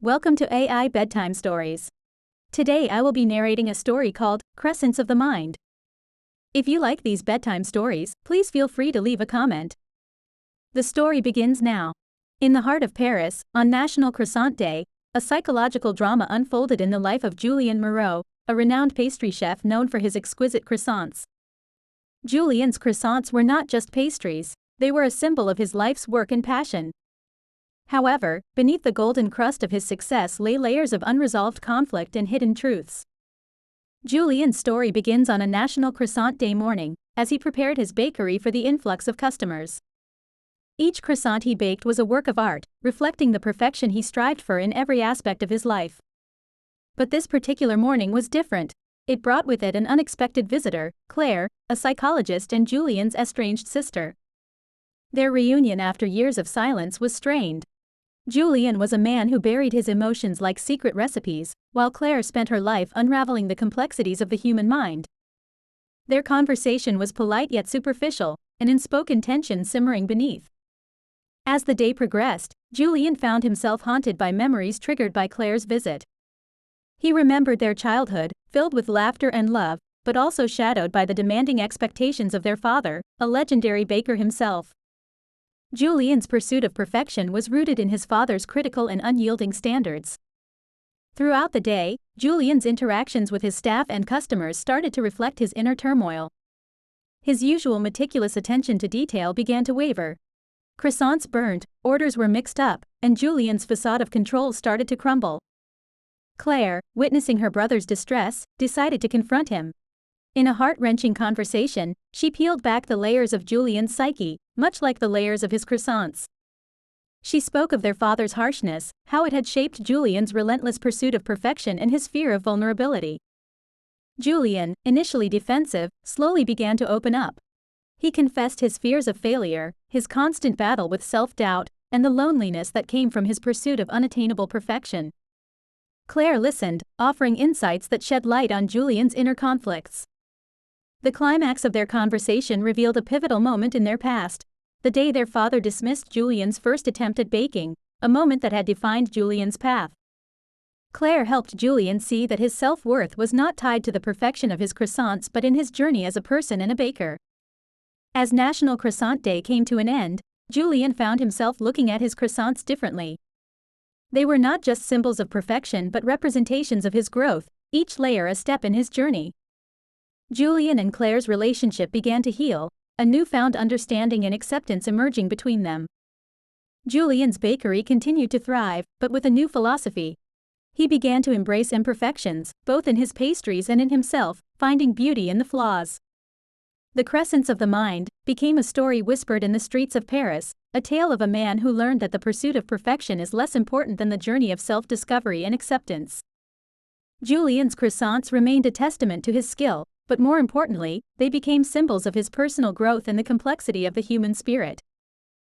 Welcome to AI Bedtime Stories. Today I will be narrating a story called Crescents of the Mind. If you like these bedtime stories, please feel free to leave a comment. The story begins now. In the heart of Paris, on National Croissant Day, a psychological drama unfolded in the life of Julien Moreau, a renowned pastry chef known for his exquisite croissants. Julien's croissants were not just pastries, they were a symbol of his life's work and passion. However, beneath the golden crust of his success lay layers of unresolved conflict and hidden truths. Julien's story begins on a National Croissant Day morning, as he prepared his bakery for the influx of customers. Each croissant he baked was a work of art, reflecting the perfection he strived for in every aspect of his life. But this particular morning was different. It brought with it an unexpected visitor, Claire, a psychologist and Julien's estranged sister. Their reunion after years of silence was strained. Julien was a man who buried his emotions like secret recipes, while Claire spent her life unraveling the complexities of the human mind. Their conversation was polite yet superficial, an unspoken tension simmering beneath. As the day progressed, Julien found himself haunted by memories triggered by Claire's visit. He remembered their childhood, filled with laughter and love, but also shadowed by the demanding expectations of their father, a legendary baker himself. Julien's pursuit of perfection was rooted in his father's critical and unyielding standards. Throughout the day, Julien's interactions with his staff and customers started to reflect his inner turmoil. His usual meticulous attention to detail began to waver. Croissants burned, orders were mixed up, and Julien's facade of control started to crumble. Claire, witnessing her brother's distress, decided to confront him. In a heart-wrenching conversation, she peeled back the layers of Julien's psyche, much like the layers of his croissants. She spoke of their father's harshness, how it had shaped Julien's relentless pursuit of perfection and his fear of vulnerability. Julien, initially defensive, slowly began to open up. He confessed his fears of failure, his constant battle with self-doubt, and the loneliness that came from his pursuit of unattainable perfection. Claire listened, offering insights that shed light on Julien's inner conflicts. The climax of their conversation revealed a pivotal moment in their past, the day their father dismissed Julien's first attempt at baking, a moment that had defined Julien's path. Claire helped Julien see that his self-worth was not tied to the perfection of his croissants but in his journey as a person and a baker. As National Croissant Day came to an end, Julien found himself looking at his croissants differently. They were not just symbols of perfection but representations of his growth, each layer a step in his journey. Julien and Claire's relationship began to heal, a newfound understanding and acceptance emerging between them. Julien's bakery continued to thrive, but with a new philosophy. He began to embrace imperfections, both in his pastries and in himself, finding beauty in the flaws. The Crescents of the Mind became a story whispered in the streets of Paris, a tale of a man who learned that the pursuit of perfection is less important than the journey of self-discovery and acceptance. Julien's croissants remained a testament to his skill, but more importantly, they became symbols of his personal growth and the complexity of the human spirit.